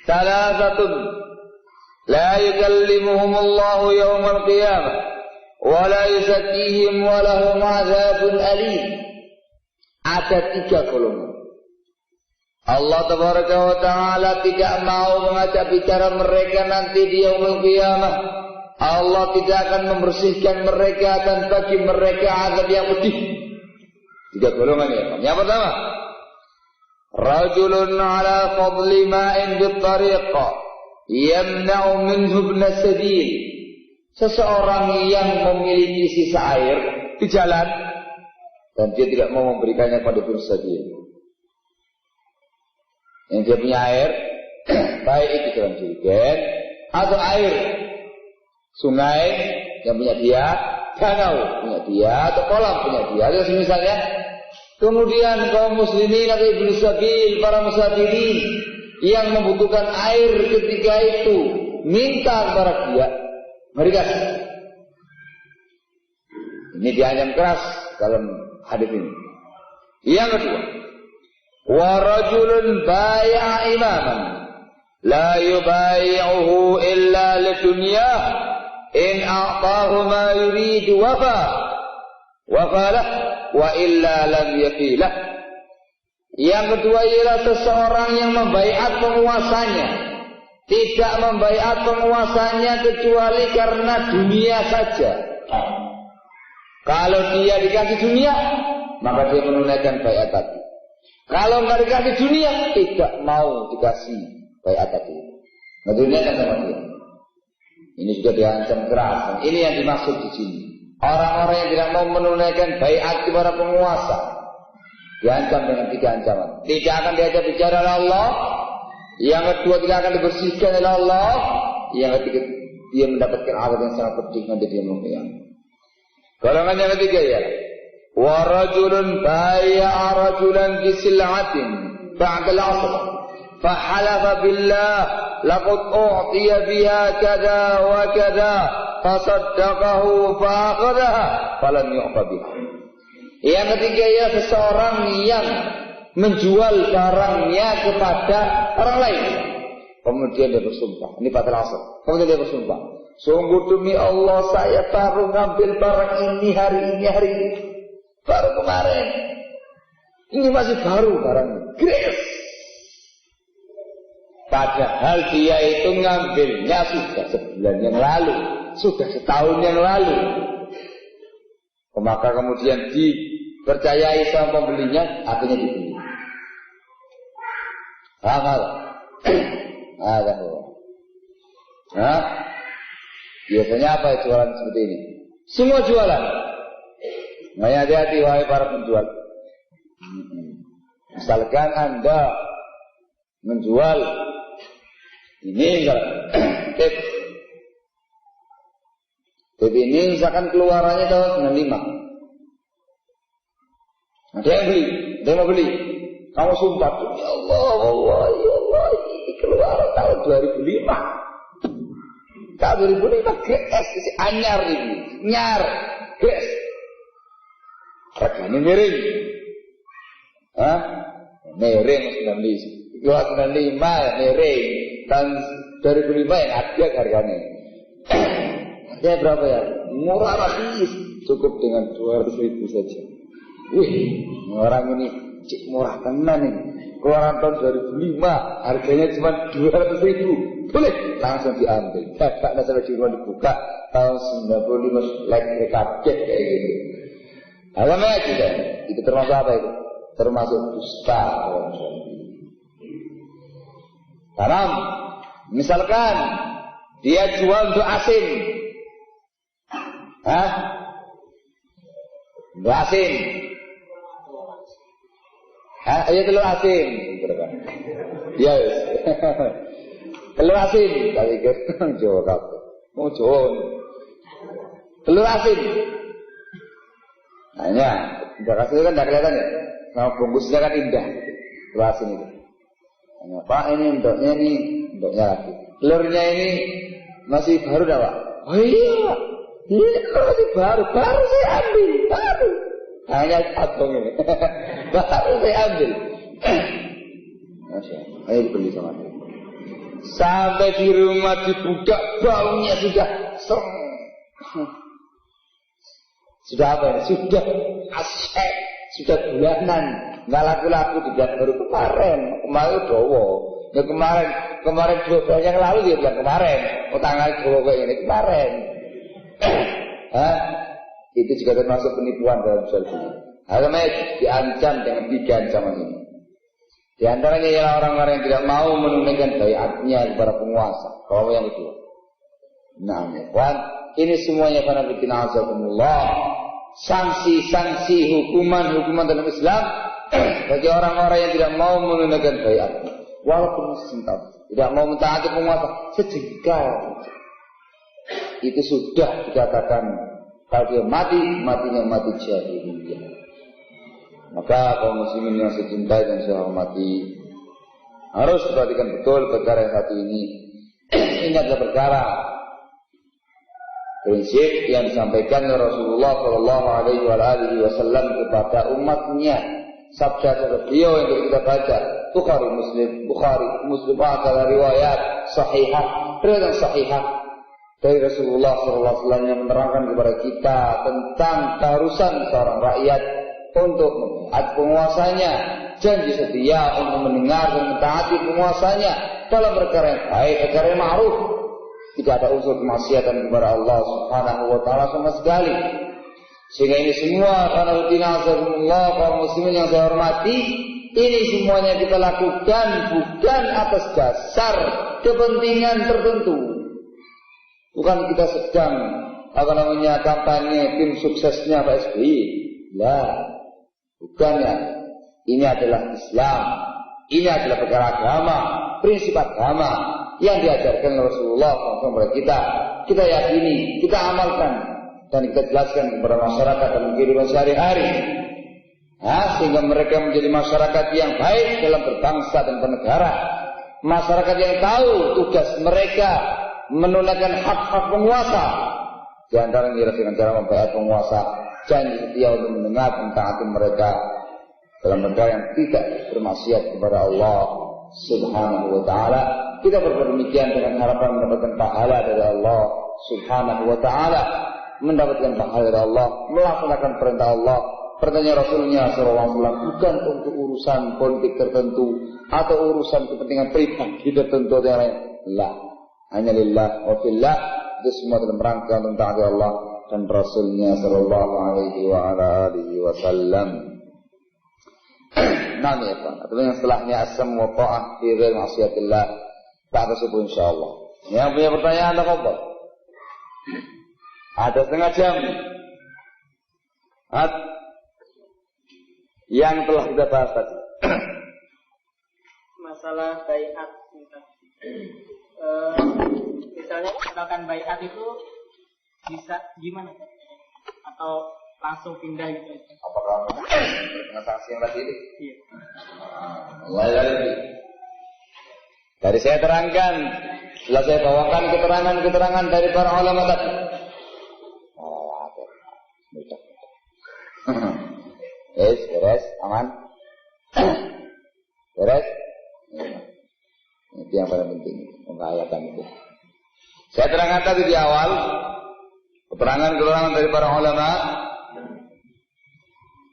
"Thalathatun la yukallimuhum Allah yawmal qiyamah wa la yuzakkihim wa lahum 'adzabun alim." Ada tiga golongan. Allah tabaraka wa ta'ala tidak mau mengajak bicara mereka nanti di yaumul qiyamah. Allah tidak akan membersihkan mereka dan bagi mereka azab yang pedih. Tiga golongan ya. Yang pertama, rajulun ala fadli ma'in bittariqa yamna'u minhu ibn sabil. Seseorang yang memiliki sisa air di jalan dan dia tidak mau memberikannya pada ibn sabil. Yang dia punya air, baik itu dalam jerigen atau air sungai yang punya dia, danau punya dia, atau kolam punya dia, atau misalnya. Kemudian kaum muslimin atau ibnu sabil, para musafirin yang membutuhkan air ketika itu minta kepada dia, mereka ini diancam keras dalam hadis ini. Yang kedua, wa rajulun bai'a imaman la yubai'uhu illa lidunya in a'tahu ma yuridu wafalah wa illa lam yafilah. Yang kedua ialah seseorang yang membaiat penguasanya, tidak membaiat penguasanya kecuali karena dunia saja. Kalau dia dikasih dunia, maka dia menunaikan baiat tadi. Kalau nggak dikasih dunia, tidak mau dikasih baiat tadi. Menunaikan sama dia. Ini juga diancam keras. Ini yang dimaksud di sini. Orang-orang yang tidak mau menunaikan baiat kepada penguasa diancam dengan 3 ancaman. Tidak akan diajak bicara oleh Allah. Yang kedua, tidak akan dibersihkan oleh Allah. Yang ketiga, dia mendapatkan azab yang sangat pedih nanti dia menghiyang. Golongan yang ketiga ya, wa rajulun bai'a rajulan bi sil'atin ba'da al-'asr fa halafa billah laqad u'tiya biha kada wa kada fasaddaqahu fa akhadhaha falam yu'ta biha. Yang ketiga ya, seseorang yang menjual barangnya kepada orang lain, kemudian dia bersumpah, ini batal asal. Kemudian dia bersumpah, sungguh demi Allah saya baru ngambil barang ini hari ini, baru kemarin. Ini masih baru barangnya, gratis. Padahal dia itu ngambilnya sudah sebulan yang lalu, sudah setahun yang lalu. Maka kemudian dipercayai sama pembelinya, akhirnya dibeli. Biasanya apa ya jualan seperti ini? Semua jualan. Makanya hati-hati wahai para penjual. Misalkan Anda menjual ini tip ini misalkan keluarannya tahun 95. Ada yang beli, ada yang mau beli. Kamu sumpah, ya Allah, ini keluaran tahun 2005. Tahun 2005 GS, anyar ini, nyar, GS. Harganya miring. Miring 95. Keluar 95 miring. Tahun 2005 yang ada harganya. Harganya berapa ya? Murah rasis. Cukup dengan 200.000 saja. Wih, orang ini cik murah tenan nih. Keluaran tahun 2005, harganya cuma 200.000. Boleh, langsung diambil. Kakaknya sampai di rumah dibuka tahun 95 like kaget kayak gitu. Agamanya juga, itu termasuk apa itu? Termasuk dusta. Haram. Misalkan dia jual untuk asin. Untuk asin. Iya telur asin. Iya. Telur asin. Tapi kan Jawa kabeh. Mau Jawa. Telur asin. Hanya telur asin itu kan tidak kelihatan ya. Nama bungkusnya kan indah. Telur asin itu. Hanya Pak ini endoknya lagi. Telurnya ini masih baru dah Pak. Oh iya. Ini masih baru saya ambil, baru. Hanya abang ini, baru saya ambil. Masya Allah, ayo dibeli sama dia. Sampai di rumah dibuka, baunya sudah sudah apa ini? Sudah asyik, sudah bulanan, nggak laku-laku tidak baru kemarin dowo. Ya kemarin 2 bulan yang lalu dia bilang kemarin, tanggal dowo kayak ini kemarin. Itu juga termasuk penipuan dalam syariat. Agamanya diancam dengan 3 ancaman ini. Di antaranya ialah orang-orang yang tidak mau menunaikan baiatnya kepada penguasa. Kalau yang kedua. Nah, ya, ini semuanya karena bikin azakumullah. Sanksi-sanksi hukuman dalam Islam bagi orang-orang yang tidak mau menunaikan baiatnya. Walaupun masih tahu. tidak mau mentaati penguasa, sejengkal. Itu sudah dikatakan kalau dia mati, matinya mati jahiliyah. Maka kaum muslimin yang saya cintai dan saya hormati, harus perhatikan betul perkara yang satu ini. Ini adalah perkara prinsip yang disampaikan oleh Rasulullah Shallallahu Alaihi Wasallam kepada umatnya. Sabda beliau yang kita baca Bukhari Muslim adalah riwayat sahihah dari Rasulullah Shallallahu Alaihi Wasallam yang menerangkan kepada kita tentang keharusan seorang rakyat untuk mentaati penguasanya, janji setia untuk mendengar dan mentaati penguasanya dalam perkara yang baik, perkara yang ma'ruf. Tidak ada unsur kemaksiatan kepada Allah Subhanahu wa taala sama sekali. Sehingga ini semua karena Allah kaum muslimin yang saya hormati, ini semuanya kita lakukan bukan atas dasar kepentingan tertentu. Bukan kita sedang kampanye tim suksesnya Pak SBY. Lah, bukannya. Ini adalah Islam. Ini adalah perkara agama, prinsip agama yang diajarkan Rasulullah kepada kita. Kita yakini, kita amalkan, dan kita jelaskan kepada masyarakat dalam kehidupan sehari-hari. Sehingga mereka menjadi masyarakat yang baik dalam berbangsa dan bernegara. Masyarakat yang tahu tugas mereka menunaikan hak-hak penguasa. Di antaranya dengan cara membayar penguasa, janji setia untuk mendengar tentang hati mereka dalam perkara yang tidak bermaksiat kepada Allah Subhanahu wa taala. Kita berbuat demikian dengan harapan mendapatkan pahala dari Allah Subhanahu wa taala, mendapatkan pahala dari Allah, melaksanakan perintah Allah, perintahnya Rasulnya sallallahu alaihi wasallam, bukan untuk urusan politik tertentu atau urusan kepentingan pribadi tertentu yang lain. Lah, hanya lillah wa fillah, itu semua dalam rangka untuk taat Allah dan Rasulnya sallallahu alaihi wasallam. Nah, ya Pak. Atau yang setelahnya asam wa ta'ah fi ghairi ma'siyatillah. Tak tersebut insyaallah. Yang punya pertanyaan apa? Ada setengah jam. Yang telah kita bahas tadi. Masalah baiat. Misalnya katakan baiat itu bisa gimana? Atau langsung pindah gitu aja. Apakah dengan sanksi yang tadi itu? Iya. Dari saya terangkan, setelah saya bawakan keterangan dari para ulama tadi. Beres, aman. Beres. Itu yang paling penting, mengayakan itu. Saya terangkan tadi di awal, keterangan dari para ulama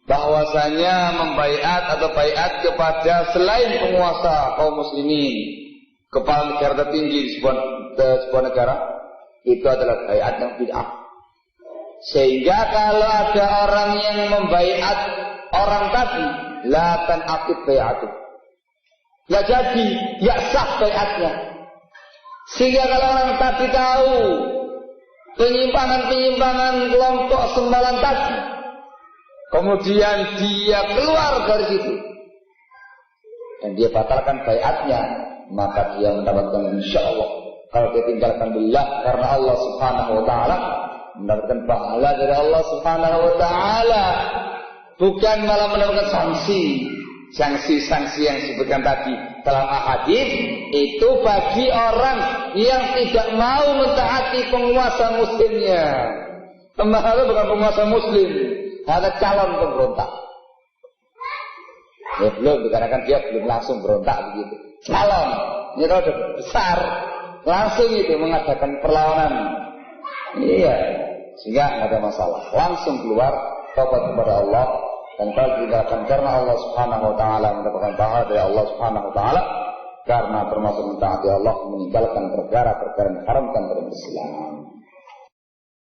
bahwasanya membaiat atau baiat kepada selain penguasa kaum muslimin, kepala negara tertinggi di sebuah negara, itu adalah baiat yang bid'ah. Sehingga kalau ada orang yang membaiat orang tadi, la tanaqid bai'atuh, la jadi ya sah baiatnya. Sehingga kalau orang tadi tahu penyimpangan kelompok sembalan tadi, kemudian dia keluar dari situ dan dia batalkan baiatnya, maka dia mendapatkan insyaallah, kalau dia tinggalkan billah karena Allah Subhanahu wa taala, mendapatkan pahala dari Allah Subhanahu wa taala, bukan malah mendapatkan sanksi yang disebutkan tadi dalam hadis. Itu bagi orang yang tidak mau mentaati penguasa muslimnya. Malah bukan penguasa muslim, ada calon pemberontak. Ya belum, dikarenakan dia belum langsung berontak begitu. Calon, ini kalau sudah besar, langsung itu mengadakan perlawanan. Iya, sehingga tidak ada masalah. Langsung keluar, taubat kepada Allah, dan kalau ditinggalkan karena Allah Subhanahu wa taala, mendapatkan pahala dari Allah Subhanahu wa taala, karena termasuk mentaati Allah, meninggalkan perkara-perkara yang haramkan dalam Islam.